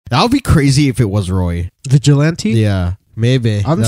That would be crazy if it was Roy. Vigilante? Yeah, maybe. I'm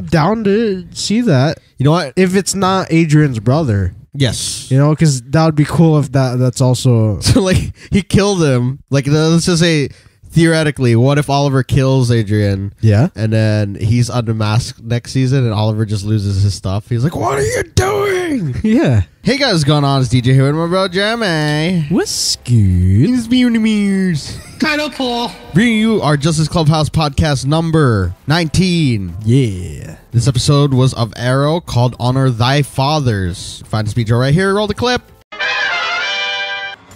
down to see that. You know what? If it's not Adrian's brother. Yes. You know, because that would be cool if that's also... So, like, he killed him. Like, let's just say, theoretically, what if Oliver kills Adrian? Yeah. And then he's unmasked next season and Oliver just loses his stuff. He's like, what are you doing? Yeah. Hey guys, what's going on? It's DJ here with my bro Jeremy. What's good? It's me and the Mears. Kind of cool. Bringing you our Justice Clubhouse Podcast number 19. Yeah. This episode was of Arrow called Honor Thy Fathers. Find the speedtro right here. Roll the clip.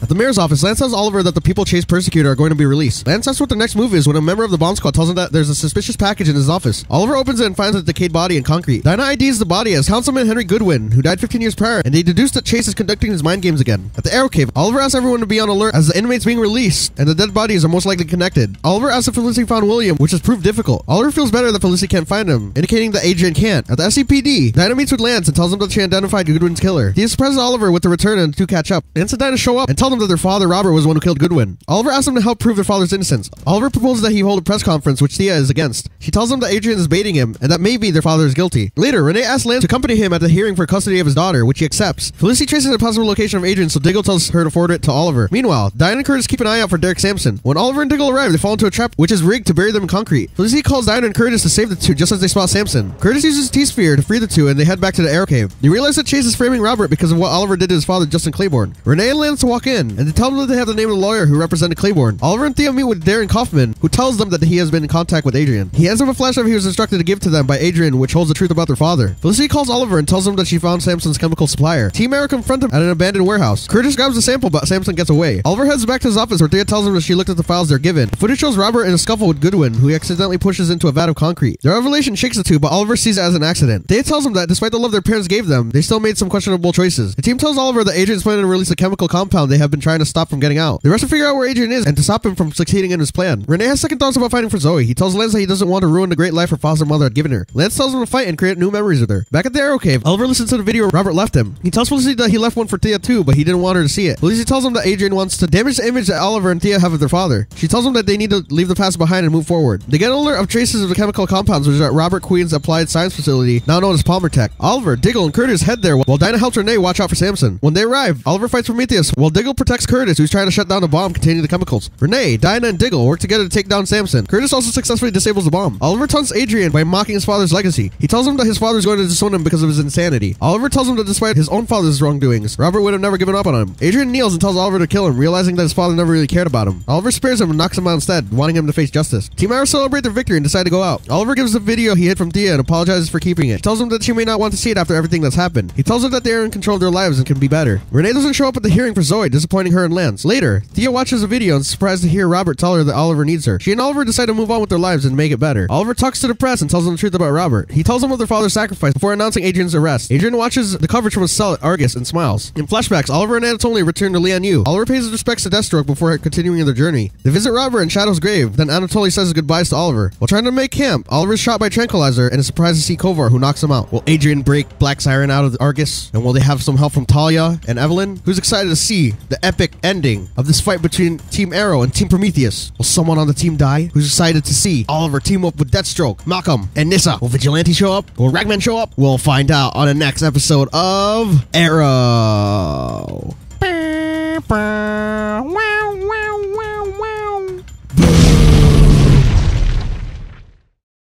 At the mayor's office, Lance tells Oliver that the people Chase persecuted are going to be released. Lance asks what their next move is when a member of the bomb squad tells him that there's a suspicious package in his office. Oliver opens it and finds a decayed body in concrete. Dinah IDs the body as Councilman Henry Goodwin, who died 15 years prior, and they deduce that Chase is conducting his mind games again. At the Arrow Cave, Oliver asks everyone to be on alert as the inmates being released, and the dead bodies are most likely connected. Oliver asks if Felicity found William, which has proved difficult. Oliver feels better that Felicity can't find him, indicating that Adrian can't. At the SCPD, Dinah meets with Lance and tells him that she identified Goodwin's killer. He surprises Oliver with the return and the two catch up. Lance and Dinah show up and tell them that their father, Robert, was the one who killed Goodwin. Oliver asks them to help prove their father's innocence. Oliver proposes that he hold a press conference, which Thea is against. She tells him that Adrian is baiting him and that maybe their father is guilty. Later, Renee asks Lance to accompany him at the hearing for custody of his daughter, which he accepts. Felicity traces the possible location of Adrian, so Diggle tells her to forward it to Oliver. Meanwhile, Diane and Curtis keep an eye out for Derek Sampson. When Oliver and Diggle arrive, they fall into a trap which is rigged to bury them in concrete. Felicity calls Diane and Curtis to save the two just as they spot Sampson. Curtis uses T-Sphere to free the two and they head back to the Arrow Cave. They realize that Chase is framing Robert because of what Oliver did to his father, Justin Claiborne. Renee and Lance walk in and they tell them that they have the name of the lawyer who represented Claiborne. Oliver and Thea meet with Darren Kaufman, who tells them that he has been in contact with Adrian. He hands them a flashlight he was instructed to give to them by Adrian, which holds the truth about their father. Felicity calls Oliver and tells him that she found Sampson's chemical supplier. Team Arrow confront him at an abandoned warehouse. Curtis grabs the sample, but Sampson gets away. Oliver heads back to his office where Thea tells him that she looked at the files they're given. Footage shows Robert in a scuffle with Goodwin, who he accidentally pushes into a vat of concrete. The revelation shakes the two, but Oliver sees it as an accident. Thea tells him that despite the love their parents gave them, they still made some questionable choices. The team tells Oliver that Adrian's planning to release a chemical compound they have been trying to stop from getting out. They rush to figure out where Adrian is and to stop him from succeeding in his plan. Renee has second thoughts about fighting for Zoe. He tells Lance that he doesn't want to ruin the great life her foster mother had given her. Lance tells him to fight and create new memories with her. Back at the Arrow Cave, Oliver listens to the video Robert left him. He tells Felicity that he left one for Thea too, but he didn't want her to see it. Felicity tells him that Adrian wants to damage the image that Oliver and Thea have of their father. She tells him that they need to leave the past behind and move forward. They get an alert of traces of the chemical compounds which are at Robert Queen's Applied Science Facility, now known as Palmer Tech. Oliver, Diggle, and Curtis head there while Dinah helps Renee watch out for Sampson. When they arrive, Oliver fights Prometheus while Diggle protects Curtis, who's trying to shut down the bomb containing the chemicals. Renee, Dinah, and Diggle work together to take down Sampson. Curtis also successfully disables the bomb. Oliver taunts Adrian by mocking his father's legacy. He tells him that his father is going to disown him because of his insanity. Oliver tells him that despite his own father's wrongdoings, Robert would have never given up on him. Adrian kneels and tells Oliver to kill him, realizing that his father never really cared about him. Oliver spares him and knocks him out instead, wanting him to face justice. Team Arrow celebrate their victory and decide to go out. Oliver gives the video he hid from Thea and apologizes for keeping it. He tells him that she may not want to see it after everything that's happened. He tells her that they are in control of their lives and can be better. Renee doesn't show up at the hearing for Zoe, disappointing her and Lance. Later, Thea watches the video and is surprised to hear Robert tell her that Oliver needs her. She and Oliver decide to move on with their lives and make it better. Oliver talks to the press and tells them the truth about Robert. He tells them of their father's sacrifice before announcing Adrian's arrest. Adrian watches the coverage from his cell at Argus and smiles. In flashbacks, Oliver and Anatoly return to Lian. Oliver pays his respects to Deathstroke before continuing their journey. They visit Robert in Shadow's grave, then Anatoly says his goodbyes to Oliver. While trying to make camp, Oliver is shot by Tranquilizer and is surprised to see Kovar, who knocks him out. Will Adrian break Black Siren out of Argus? And will they have some help from Talia and Evelyn? Who's excited to see the epic ending of this fight between Team Arrow and Team Prometheus? Will someone on the team die? Who's excited to see Oliver team up with Deathstroke, Malcolm, and Nissa? Will Vigilante show up? Will Ragman show up? We'll find out on the next episode of Arrow.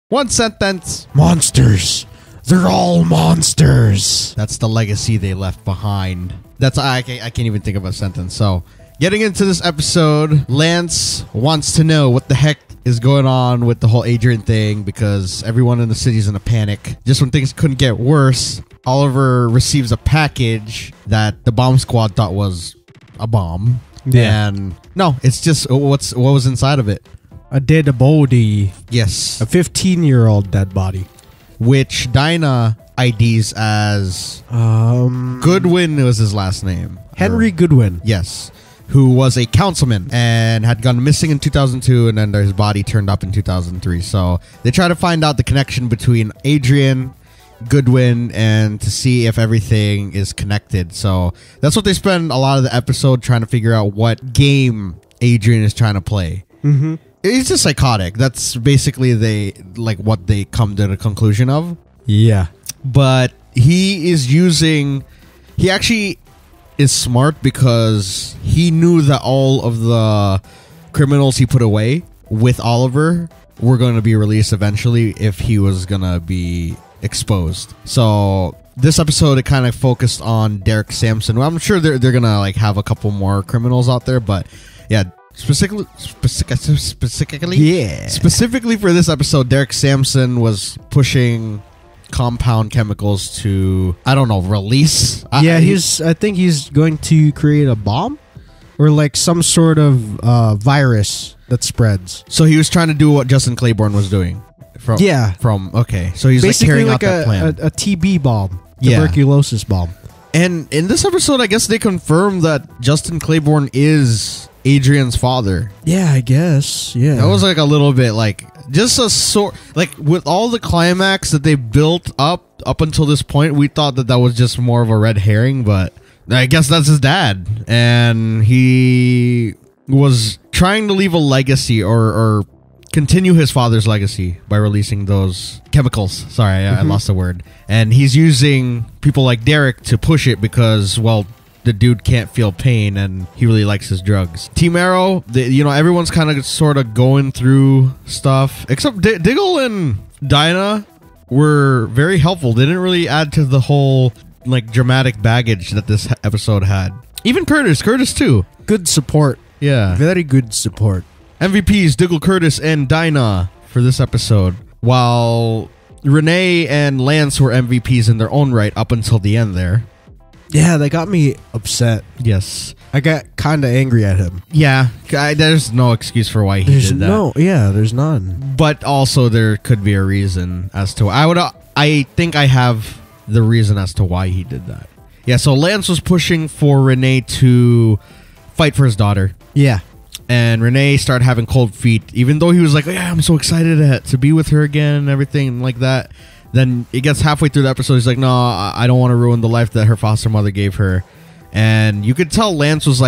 One sentence. Monsters. They're all monsters. That's the legacy they left behind. I can't even think of a sentence. So, getting into this episode, Lance wants to know what the heck is going on with the whole Adrian thing because everyone in the city is in a panic. Just when things couldn't get worse, Oliver receives a package that the bomb squad thought was a bomb. Yeah. And no, it's just what was inside of it. A dead body. Yes. A 15-year-old dead body. Which Dinah IDs as Goodwin was his last name. Henry Goodwin. Yes. Who was a councilman and had gone missing in 2002 and then his body turned up in 2003. So they try to find out the connection between Adrian, Goodwin, and to see if everything is connected. So that's what they spend a lot of the episode trying to figure out what game Adrian is trying to play. Mm-hmm. He's just psychotic. That's basically what they come to the conclusion of. Yeah. But he actually is smart because he knew that all of the criminals he put away with Oliver were going to be released eventually if he was going to be exposed. So this episode, it kind of focused on Derek Sampson. Well, I'm sure they're going to have a couple more criminals out there, but yeah, specifically for this episode, Derek Sampson was pushing compound chemicals to, I don't know, release. Yeah, I think he's going to create a bomb or some sort of virus that spreads. So he was trying to do what Justin Claiborne was doing. Okay. So he's basically carrying out that plan. A TB bomb, tuberculosis bomb. And in this episode, I guess they confirmed that Justin Claiborne is Adrian's father. Yeah, I guess. Yeah. That was a little bit just a sort, with all the climax that they built up until this point, we thought that was just more of a red herring, but I guess that's his dad. And he was trying to leave a legacy or continue his father's legacy by releasing those chemicals. Sorry, I lost the word. And he's using people like Derek to push it because, well, the dude can't feel pain and he really likes his drugs. Team Arrow, everyone's kind of sort of going through stuff, except Diggle and Dinah were very helpful. They didn't really add to the whole dramatic baggage that this episode had. Even Curtis too. Good support. Yeah. Very good support. MVPs, Diggle, Curtis, and Dinah for this episode. While Renee and Lance were MVPs in their own right up until the end there. Yeah, they got me upset. Yes. I got kind of angry at him. Yeah, there's no excuse for why he did that. There's none. But also there could be a reason as to I think I have the reason as to why he did that. Yeah, so Lance was pushing for Renee to fight for his daughter. Yeah. And Renee started having cold feet, even though he was yeah, I'm so excited to be with her again and everything like that. Then it gets halfway through the episode, he's like, no, I don't want to ruin the life that her foster mother gave her. And you could tell Lance was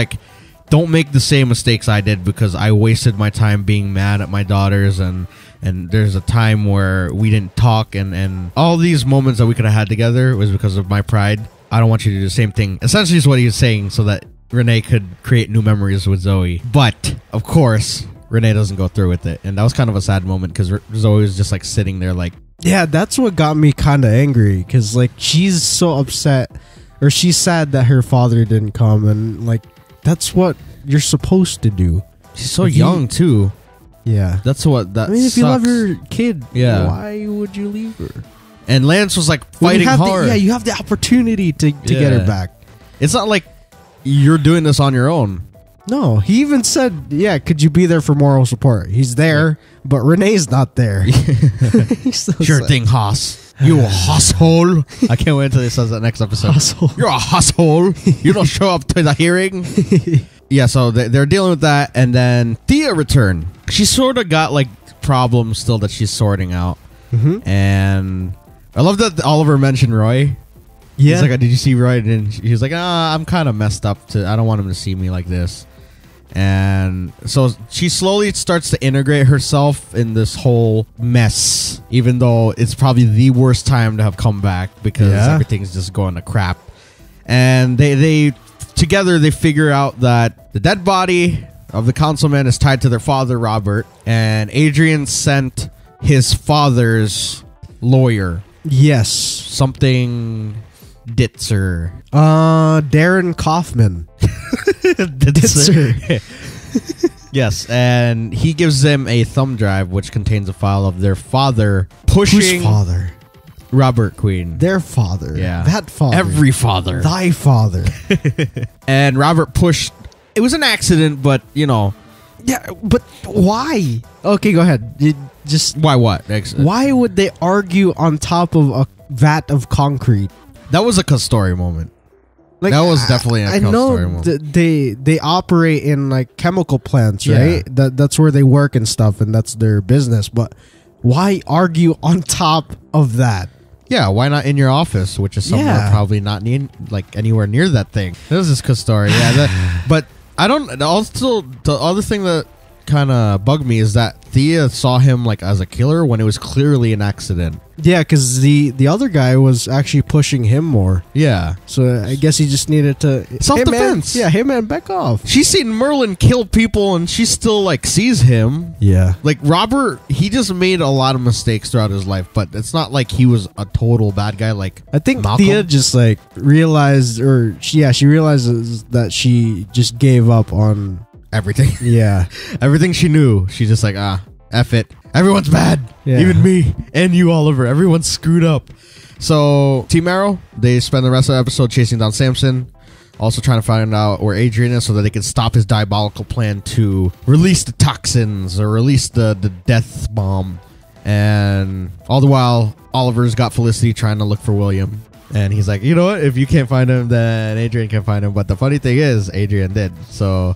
don't make the same mistakes I did because I wasted my time being mad at my daughters and there's a time where we didn't talk and all these moments that we could have had together was because of my pride. I don't want you to do the same thing. Essentially is what he was saying so that Renee could create new memories with Zoe. But, of course, Renee doesn't go through with it. And that was kind of a sad moment because Zoe was just sitting there yeah, that's what got me kind of angry because she's so upset or she's sad that her father didn't come and that's what you're supposed to do. She's so young too. Yeah, that's what that. I mean, if you love your kid, yeah, why would you leave her? And Lance was fighting hard. You have the opportunity to get her back. It's not like you're doing this on your own. No, he even said, yeah, could you be there for moral support? He's there, but Renee's not there. Sure thing, Haas. You a hosshole. I can't wait until he says that next episode. Hosshole. You're a hosshole. You don't show up to the hearing. Yeah, so they're dealing with that. And then Thea returned. She sort of got problems still that she's sorting out. Mm-hmm. And I love that Oliver mentioned Roy. Yeah. He's did you see Roy? And he's I'm kind of messed up. I don't want him to see me like this. And so she slowly starts to integrate herself in this whole mess, even though it's probably the worst time to have come back because everything's just going to crap. And they together they figure out that the dead body of the councilman is tied to their father, Robert, and Adrian sent his father's lawyer. Yes. Something Ditzer. Darren Kaufman. Ditzer. Yes, and he gives them a thumb drive which contains a file of their father pushing... Whose father? Robert Queen. Their father. Yeah. That father. Every father. Thy father. And Robert pushed... It was an accident, but, Yeah, but why? Okay, go ahead. Why what? Why would they argue on top of a vat of concrete? That was a Castori moment. That was definitely a Castori moment. I know they operate in chemical plants, right? That's where they work and stuff, and that's their business. But why argue on top of that? Yeah, why not in your office, which is somewhere probably not anywhere near that thing. This is Castori, but I don't. Also, the other thing that kind of bugged me is that Thea saw him like as a killer when it was clearly an accident. Yeah, because the other guy was actually pushing him more. Yeah. So I guess he just needed to... Self-defense. Hey man, back off. She's seen Merlin kill people and she still like sees him. Yeah. Like Robert, he just made a lot of mistakes throughout his life, but it's not like he was a total bad guy like I think Malcolm. Thea just like realized, or she realizes that she just gave up on... everything. Yeah. Everything she knew. She's just like, F it. Everyone's bad. Yeah. Even me and you, Oliver. Everyone's screwed up. So, Team Arrow, they spend the rest of the episode chasing down Samson. Also trying to find out where Adrian is so that they can stop his diabolical plan to release the toxins or release the death bomb. And all the while, Oliver's got Felicity trying to look for William. And he's like, you know what? If you can't find him, then Adrian can find him. But the funny thing is, Adrian did. So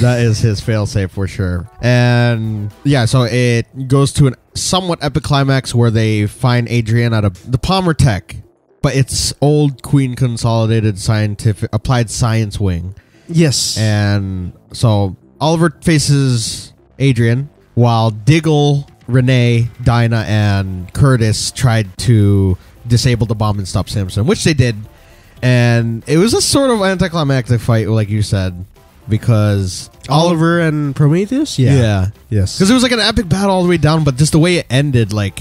that is his failsafe for sure. And yeah, so it goes to a somewhat epic climax where they find Adrian at the Palmer Tech. But it's old Queen Consolidated Scientific Applied Science Wing. Yes. And so Oliver faces Adrian while Diggle, Renee, Dinah, and Curtis tried to disable the bomb and stop Samson, which they did. And it was a sort of anticlimactic fight, like you said, because Oliver and Prometheus? Yeah. Yes. Because it was like an epic battle all the way down, but just the way it ended, like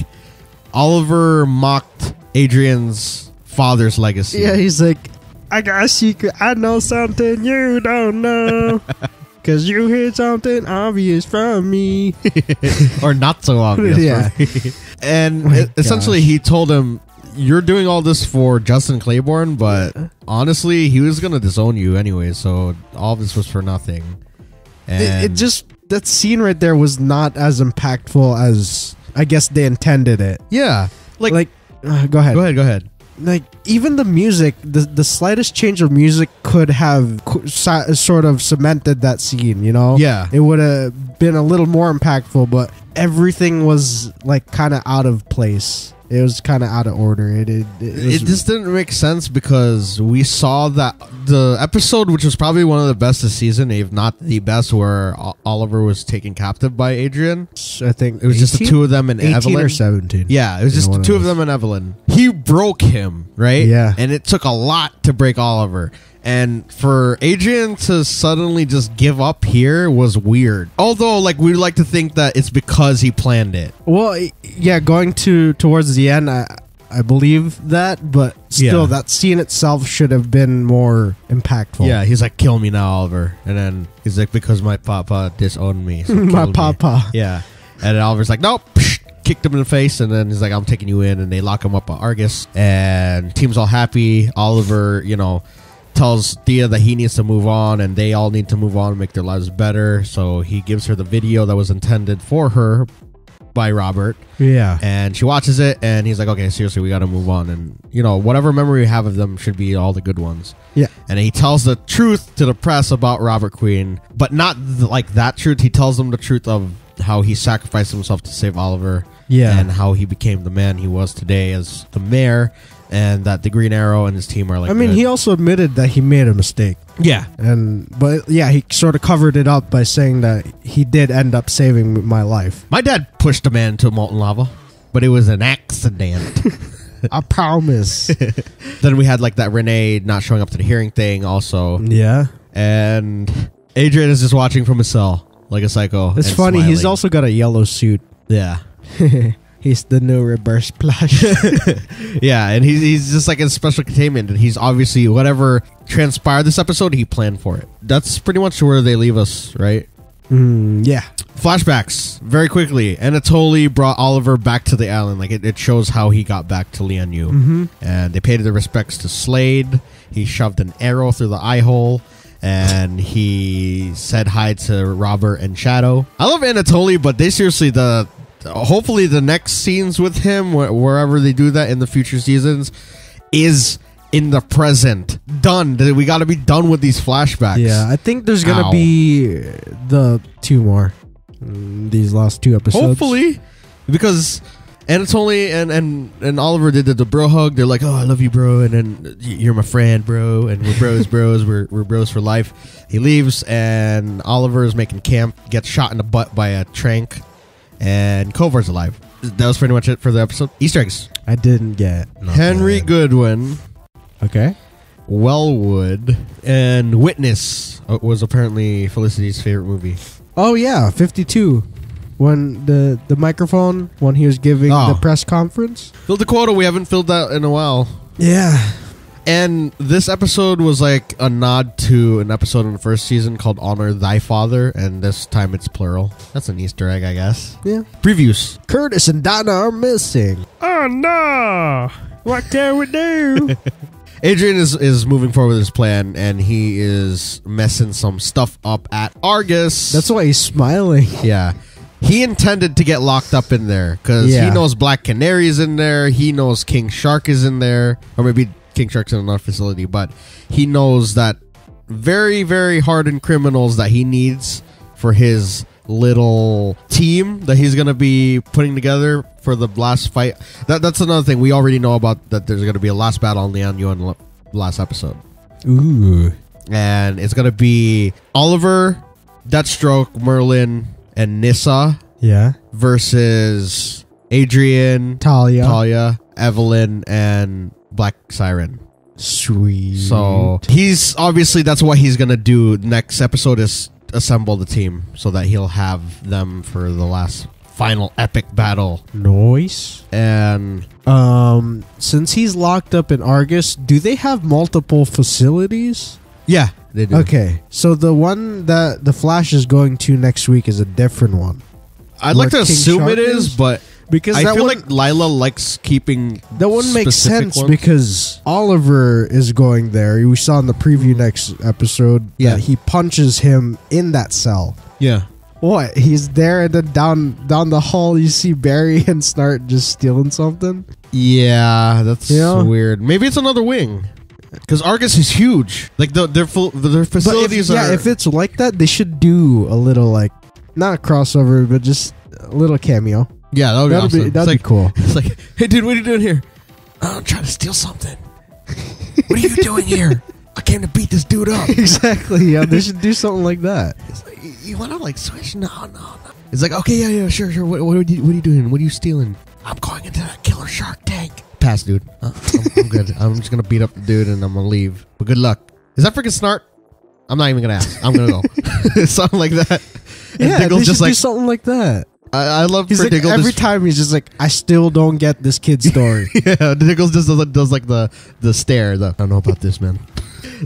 Oliver mocked Adrian's father's legacy. Yeah, he's like, I got a secret. I know something you don't know. Because you heard something obvious from me. Or not so obvious. Yeah. And essentially he told him, you're doing all this for Justin Claiborne, but honestly, he was going to disown you anyway, so all this was for nothing. And It just, that scene right there was not as impactful as I guess they intended it. yeah. Go ahead. Go ahead. Like, even the music, the slightest change of music could have sort of cemented that scene, you know? Yeah. It would have been a little more impactful, but everything was, like, kind of out of place. It was kind of out of order. It just didn't make sense because we saw that the episode, which was probably one of the best this season, if not the best, where Oliver was taken captive by Adrian. I think It was just the two of them and 18 Evelyn. or 17. Yeah, it was just the two of them and Evelyn. He broke him, right? Yeah. And it took a lot to break Oliver. And for Adrian to suddenly just give up here was weird. Although, like, we'd like to think that it's because he planned it. Well, yeah, going towards the end, I believe that, but still, that scene itself should have been more impactful. Yeah, he's like, kill me now, Oliver. And then he's like, because my papa disowned me. So My kill me. papa. Yeah. And then Oliver's like, nope. Kicked him in the face, and then he's like, I'm taking you in. And they lock him up at Argus. And team's all happy. Oliver, tells Thea that he needs to move on, and they all need to move on and make their lives better. So he gives her the video that was intended for her by Robert. Yeah. And she watches it, and he's like, okay, seriously, we got to move on. And, whatever memory we have of them should be all the good ones. Yeah. And he tells the truth to the press about Robert Queen, but not like that truth. He tells them the truth of how he sacrificed himself to save Oliver. Yeah. And how he became the man he was today as the mayor. And that the Green Arrow and his team are like, I mean, good. he also admitted that he made a mistake. Yeah. But he sort of covered it up by saying that he did end up saving my life. My dad pushed a man into molten lava, but it was an accident. I promise. Then we had like that Renee not showing up to the hearing thing also. Yeah. And Adrian is just watching from his cell like a psycho. It's and funny. He's smiling. also got a yellow suit. Yeah. He's the new Reverse Splash. Yeah, and he's just like in special containment, and he's obviously whatever transpired this episode, he planned for it. That's pretty much where they leave us, right? Yeah. Flashbacks very quickly. Anatoly brought Oliver back to the island. Like it shows how he got back to Lian Yu. And they paid their respects to Slade. He shoved an arrow through the eye hole. And he said hi to Robert and Shadow. I love Anatoly, but they seriously, hopefully the next scenes with him, wherever they do that in the future seasons, is in the present. Done. We got to be done with these flashbacks. Yeah, I think there's going to be the two more. These last two episodes. Hopefully. Because And it's only and Oliver did the bro hug. They're like, "Oh, I love you, bro," and then you're my friend, bro, and we're bros. We're bros for life. He leaves, and Oliver is making camp. Gets shot in the butt by a trank, and Kovar's alive. That was pretty much it for the episode. Easter eggs. I didn't get Henry Goodwin, Okay. Wellwood, and Witness was apparently Felicity's favorite movie. Oh yeah, 52. When the microphone when he was giving the press conference. Filled the quota. We haven't filled that in a while. Yeah. And this episode was like a nod to an episode in the first season called Honor Thy Father, and this time it's plural. That's an Easter egg, I guess. Yeah. Previews. Curtis and Donna are missing. Oh no! What can we do? Adrian is moving forward with his plan, and he is messing some stuff up at Argus. That's why he's smiling. Yeah. He intended to get locked up in there because he knows Black Canary is in there. He knows King Shark is in there. Or maybe King Shark's in another facility. But he knows that very, very hardened criminals that he needs for his little team that he's going to be putting together for the last fight. That's another thing. We already know about that there's going to be a last battle on Lian in the last episode. Ooh. And it's going to be Oliver, Deathstroke, Merlin, and Nissa versus Adrian, Talia, Evelyn, and Black Siren. Sweet. So he's obviously that's what he's gonna do. Next episode is assemble the team so that he'll have them for the last final epic battle. Nice. And since he's locked up in Argus, do they have multiple facilities? Yeah, they do. Okay, so the one that the Flash is going to next week is a different one. I'd like to assume it is, but because I feel like Lila likes keeping that one makes sense ones. Because Oliver is going there. We saw in the preview next episode that he punches him in that cell. Yeah. What? He's there, and then down the hall you see Barry and Snart just stealing something. Yeah, that's weird. Maybe it's another wing. Because Argus is huge. Like their facilities are. Yeah, if it's like that, they should do a little like not a crossover, but just a little cameo. Yeah, that would be awesome. That'd be cool. It's like, hey, dude, what are you doing here? I'm trying to steal something. What are you doing here? I came to beat this dude up. Exactly. Yeah, they should do something like that. It's like, you want to like switch? No. It's like, okay, yeah, sure. What are you doing? What are you stealing? I'm going into that killer shark tank. Pass, dude. I'm good. I'm just gonna beat up the dude and I'm gonna leave. But good luck. Is that freaking Snart? I'm not even gonna ask. I'm gonna go. Something like that. And yeah, Diggle's they just should like do something like that. I love he's for like, Diggle. Every time he's just like, I still don't get this kid's story. Yeah, Diggles just does like the stare. I don't know about this, man.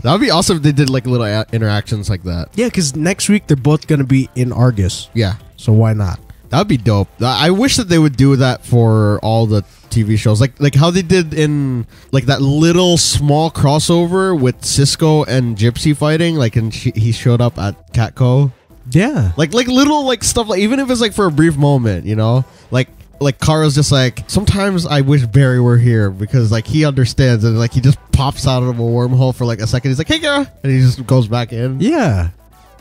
That would be awesome if they did like little interactions like that. Yeah, because next week they're both gonna be in Argus. Yeah, so why not? That would be dope. I wish that they would do that for all the TV shows, like how they did in like that little small crossover with Cisco and Gypsy fighting, like and he showed up at Catco. Yeah, like little like stuff, like even if it's like for a brief moment, you know, like Kara's just like, sometimes I wish Barry were here because like he understands, and like he just pops out of a wormhole for like a second. He's like, hey Kara, and he just goes back in. Yeah,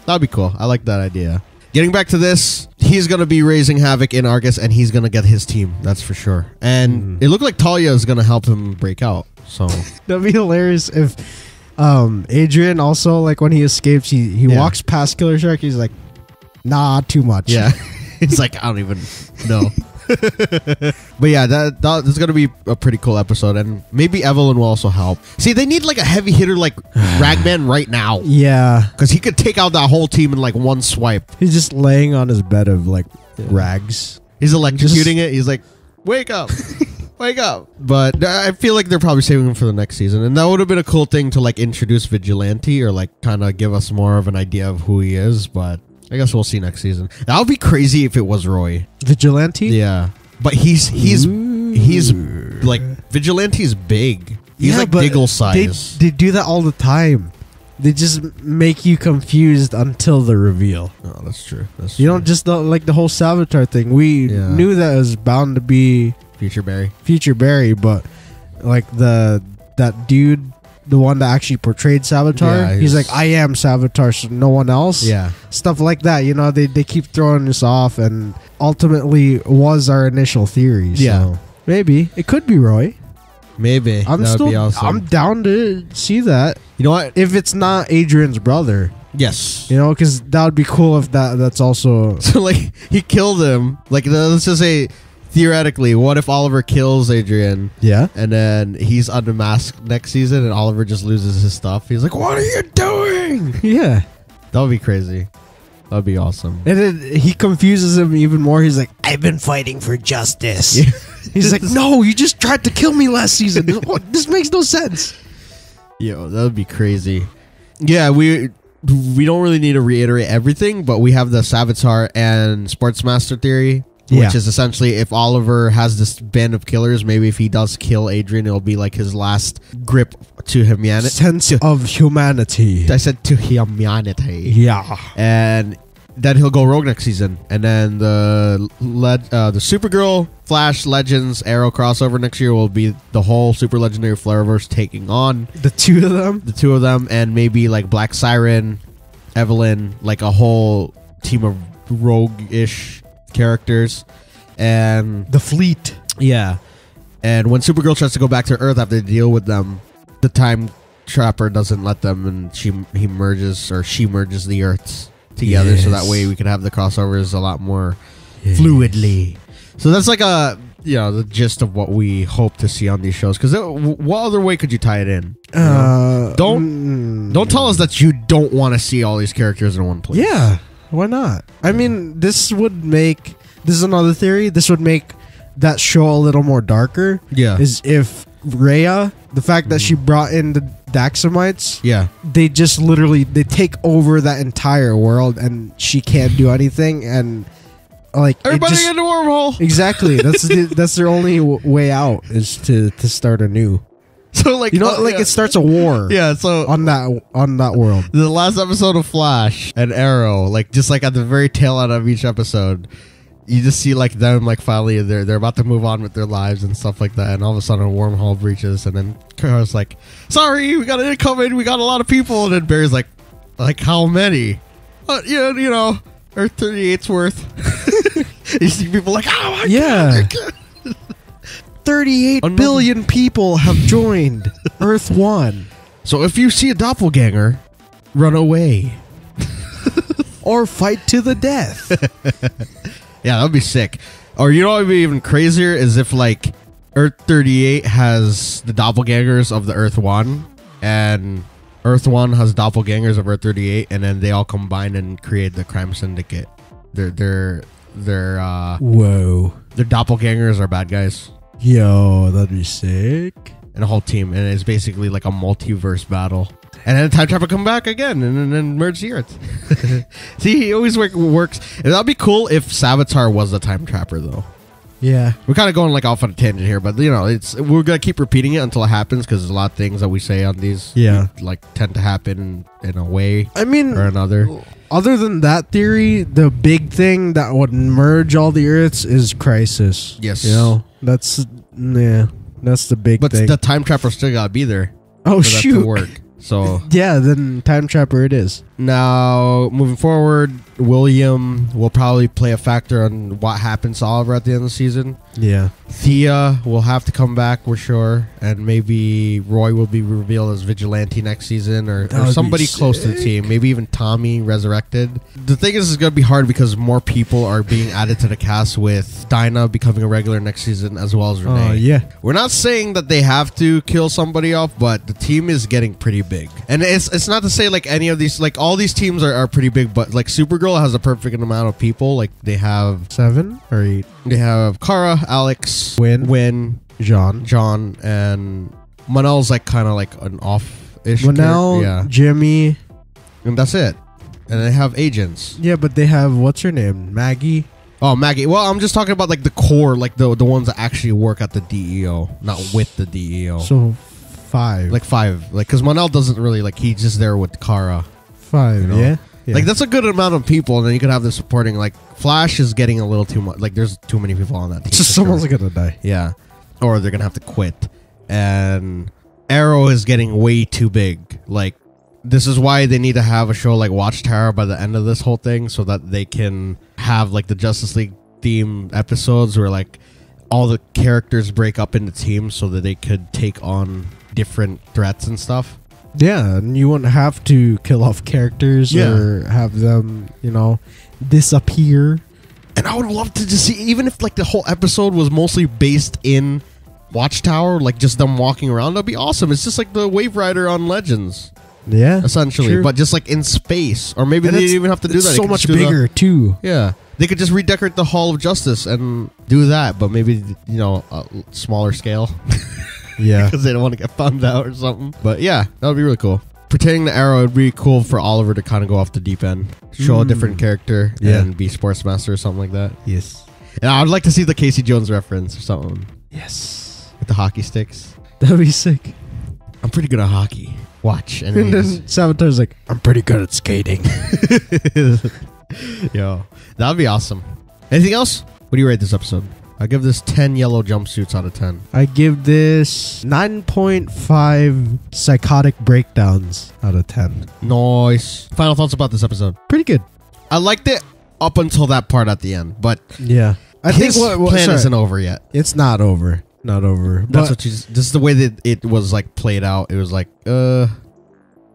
that'd be cool. I like that idea. Getting back to this, he's going to be raising havoc in Argus, and he's going to get his team. That's for sure. And it looked like Talia is going to help him break out. So that'd be hilarious if Adrian also, like when he escapes, he walks past Killer Shark. He's like, nah, too much. Yeah. He's like, I don't even know. But yeah, that's going to be a pretty cool episode, and maybe Evelyn will also help. See, they need like a heavy hitter like Ragman right now. Yeah, because he could take out that whole team in like one swipe. He's just laying on his bed of like rags. He's electrocuting it. He's like, wake up. Wake up. But I feel like they're probably saving him for the next season, and that would have been a cool thing to like introduce Vigilante or like kind of give us more of an idea of who he is. But I guess we'll see next season. That would be crazy if it was Roy. Vigilante? Yeah. But he's like, Vigilante's big. He's like Diggle size. They do that all the time. They just make you confused until the reveal. Oh, that's true. You don't just like the whole Savitar thing. We knew that it was bound to be Future Barry, but like that dude the one that actually portrayed Savitar. Yeah, he's like, I am Savitar, so no one else. Yeah. Stuff like that. You know, they keep throwing this off, and ultimately was our initial theory. So Yeah. maybe it could be Roy. Maybe. I'm that still, would be awesome. I'm down to see that. You know what? If it's not Adrian's brother, Yes. you know, because that would be cool if that's also. So, like, he killed him. Like, let's just say, theoretically, what if Oliver kills Adrian? Yeah. And then he's unmasked next season and Oliver just loses his stuff. He's like, what are you doing? Yeah. That would be crazy. That would be awesome. And then he confuses him even more. He's like, I've been fighting for justice. Yeah. He's like, no, you just tried to kill me last season. This makes no sense. Yo, that would be crazy. Yeah, we don't really need to reiterate everything, but we have the Savitar and Sportsmaster theory, which is essentially if Oliver has this band of killers, maybe if he does kill Adrian, it'll be like his last grip to humanity. Sense of humanity. I said to humanity. Yeah. And then he'll go rogue next season. And then the Supergirl, Flash, Legends, Arrow crossover next year will be the whole Super Legendary Flareverse taking on The two of them. And maybe like Black Siren, Evelyn, like a whole team of rogue-ish characters. And The fleet. yeah. And when Supergirl tries to go back to Earth after they deal with them, the Time Trapper doesn't let them, and she merges the Earths together, so that way we can have the crossovers a lot more fluidly. So that's like the gist of what we hope to see on these shows. Because what other way could you tie it in? Don't tell us that you don't want to see all these characters in one place. Yeah, why not? I mean, this is another theory. This would make that show a little more darker. Yeah. Is if Rhea, the fact that she brought in the Daxamites, they just literally they take over that entire world, and she can't do anything, and like everybody in the wormhole. Exactly. That's their only way out is to start anew. So like it starts a war. Yeah. So on that world, the last episode of Flash and Arrow, like just like at the very tail end of each episode, you just see like them like finally they're about to move on with their lives and stuff like that, and all of a sudden a wormhole breaches, and then Kara's like, "Sorry, we got an incoming. We got a lot of people," and then Barry's like how many? Yeah, you know, Earth 38's worth. You see people like, "Oh my god!" 38 billion people have joined Earth 1. So if you see a doppelganger, run away or fight to the death. Yeah, that would be sick. Or you know what would be even crazier is if like Earth 38 has the doppelgangers of the Earth 1, and Earth 1 has doppelgangers of Earth 38, and then they all combine and create the crime syndicate. Their doppelgangers are bad guys. Yo, that'd be sick. And a whole team, and it's basically like a multiverse battle. And then Time Trapper come back again and then merge the Earth. See, he always works. And that'd be cool if Savitar was the Time Trapper, though. Yeah. We're kind of going like off on a tangent here, but you know, we're gonna keep repeating it until it happens, because there's a lot of things that we say on these like tend to happen in a way or another. Other than that theory, the big thing that would merge all the Earths is Crisis. Yes. You know, that's the big thing. But the Time Trapper still gotta be there. Oh, for that to work. So yeah, then Time Trapper it is. Now, moving forward, William will probably play a factor on what happens to Oliver at the end of the season. Yeah. Thea will have to come back, we're sure. And maybe Roy will be revealed as Vigilante next season, or somebody close to the team. Maybe even Tommy resurrected. The thing is, it's going to be hard because more people are being added to the cast, with Dinah becoming a regular next season, as well as Renee. Yeah. We're not saying that they have to kill somebody off, but the team is getting pretty big. And it's not to say like any of these, like all these teams are pretty big, but like Supergirl has a perfect amount of people. Like they have 7 or 8. They have Kara, Alex, Win, John, and Manel's like kind of like an off-ish. Manel, Jimmy, and that's it. And they have agents. Yeah, but they have, what's her name? Maggie. Oh, Maggie. Well, I'm just talking about like the core, like the ones that actually work at the DEO, not with the DEO. So 5. Like 5. Like, because Manel doesn't really, like, he's just there with Kara. 5, you know? Yeah. Like, that's a good amount of people, and then you could have the supporting, like, Flash is getting a little too much. Like, there's too many people on that team. Just someone's gonna die. Yeah. Or they're gonna have to quit. And Arrow is getting way too big. Like, this is why they need to have a show like Watchtower by the end of this whole thing, so that they can have like the Justice League theme episodes where like all the characters break up into teams so that they could take on different threats and stuff. Yeah, and you wouldn't have to kill off characters or have them, disappear. And I would love to just see, even if like the whole episode was mostly based in Watchtower, like just them walking around, that'd be awesome. It's just like the Wave Rider on Legends. Yeah, essentially, true. But just like in space, or maybe they didn't even have to do that. So much bigger too. Yeah, they could just redecorate the Hall of Justice and do that, but maybe a smaller scale. Yeah, because they don't want to get found out or something. But yeah, that would be really cool. Pertaining to Arrow, it'd be cool for Oliver to kind of go off the deep end, show a different character, and be Sportsmaster or something like that. Yes, and I'd like to see the Casey Jones reference or something. Yes, with the hockey sticks. That'd be sick. I'm pretty good at hockey. Watch. And then Savitar's like, I'm pretty good at skating. Yo, that would be awesome. Anything else? What do you rate this episode? I give this 10 yellow jumpsuits out of 10. I give this 9.5 psychotic breakdowns out of 10. Nice. Final thoughts about this episode? Pretty good. I liked it up until that part at the end, but yeah, I think what plan isn't over yet. It's not over. Not over. That's what this is the way that it was like played out. It was like, kind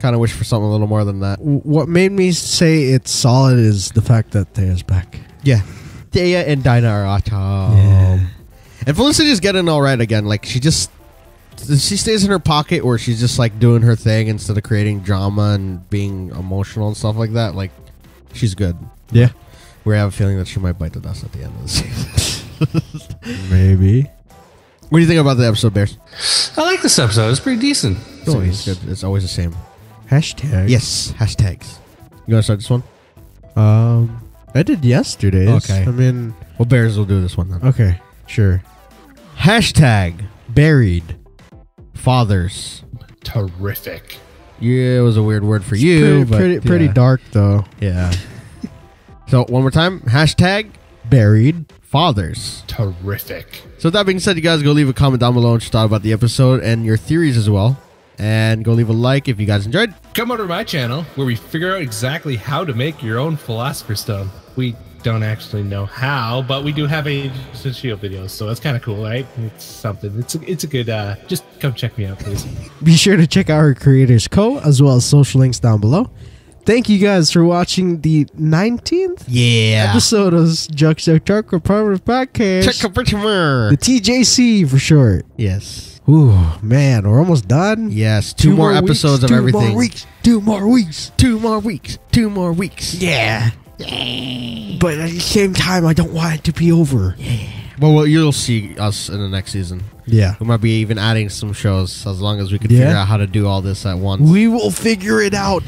of wish for something a little more than that. What made me say it's solid is the fact that Thea's back. Yeah. Thea and Dinah are awesome. Yeah. And Felicity's getting all right again. Like, she stays in her pocket where she's just like doing her thing instead of creating drama and being emotional and stuff like that. Like, she's good. Yeah. We have a feeling that she might bite the dust at the end of the season. Maybe. What do you think about the episode, Bears? I like this episode. It's pretty decent. It's always good. It's always the same. Hashtag. Yes, hashtags. You want to start this one? I did yesterday's. Okay. I mean... Well, Bears will do this one then. Okay, sure. Hashtag buried fathers. Terrific. Yeah, it was a weird word for you. Pretty dark, though. Yeah. So, one more time. Hashtag buried fathers. Terrific. So with that being said, you guys go leave a comment down below what you thought about the episode and your theories as well. And go leave a like if you guys enjoyed. Come over to my channel where we figure out exactly how to make your own Philosopher's Stone. We don't actually know how, but we do have Agents of S.H.I.E.L.D. videos, so that's kind of cool, right? It's something. It's a good, just come check me out, please. Be sure to check out our Creators Co. as well as social links down below. Thank you guys for watching the 19th episode of Justice Clubhouse Podcast. The TJC for short. Yes. Ooh, man, we're almost done. Yes, two more episodes of everything. 2 more weeks. 2 more weeks. 2 more weeks. 2 more weeks. Yeah. But at the same time, I don't want it to be over. Yeah. Well, you'll see us in the next season. Yeah. We might be even adding some shows as long as we can figure out how to do all this at once. We will figure it out.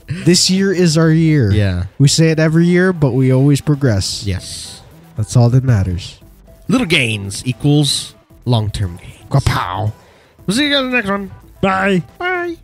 This year is our year. Yeah. We say it every year, but we always progress. Yes. That's all that matters. Little gains equals long-term gains. Kapow. We'll see you guys in the next one. Bye. Bye.